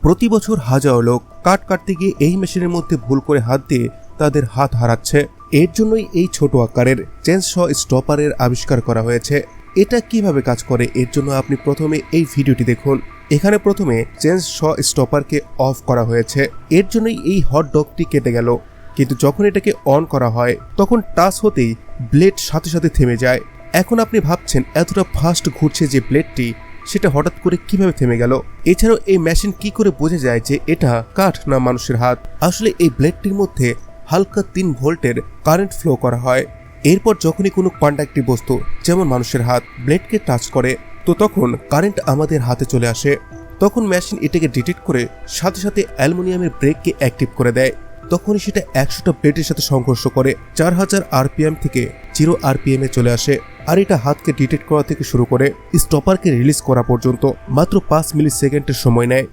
প্রতি বছর হাজারো লোক কাঠ কাটতে গিয়ে এই মেশিনের মধ্যে ভুল করে হাত দিয়ে তাদের হাত হারাচ্ছে। এর জন্যই এই ছোট আকারের চেইন শ স্টপারের আবিষ্কার করা হয়েছে। এটা কিভাবে কাজ করে এর জন্য আপনি প্রথমে এই ভিডিওটি দেখুন। এখানে প্রথমে চেইন শ স্টপারকে অফ করা হয়েছে, এর জন্যই এই হট ডগটি কেটে গেল। কিন্তু যখন এটাকে অন করা হয় তখন টাচ হতেই ব্লেড সাথে সাথে থেমে যায়। এখন আপনি ভাবছেন এতটা ফাস্ট ঘুরছে যে ব্লেডটি, সেটা হঠাৎ করে কিভাবে থেমে গেল। এছাড়াও এই মেশিন কি করে বোঝা যায় যে এটা কাঠ না মানুষের হাত? আসলে এই ব্লেডটির মধ্যে হালকা 3 ভোল্টের কারেন্ট ফ্লো করা হয়। এরপর যখনই কোনো কন্ডাক্টিভ বস্তু যেমন মানুষের হাত ব্লেডকে টাচ করে তো তখন কারেন্ট আমাদের হাতে চলে আসে। তখন মেশিন এটাকে ডিটেক্ট করে সাথে সাথে অ্যালুমিনিয়ামের ব্রেককে অ্যাক্টিভ করে দেয়। তখনই সেটা 100টা ব্লেডের সাথে সংঘর্ষ করে 4000 RPM থেকে 0 RPM এ চলে আসে। আর এটা হাতকে ডিটেক্ট করা থেকে শুরু করে স্টপারকে রিলিজ করা পর্যন্ত মাত্র 5 মিলি সেকেন্ডের সময় নেয়।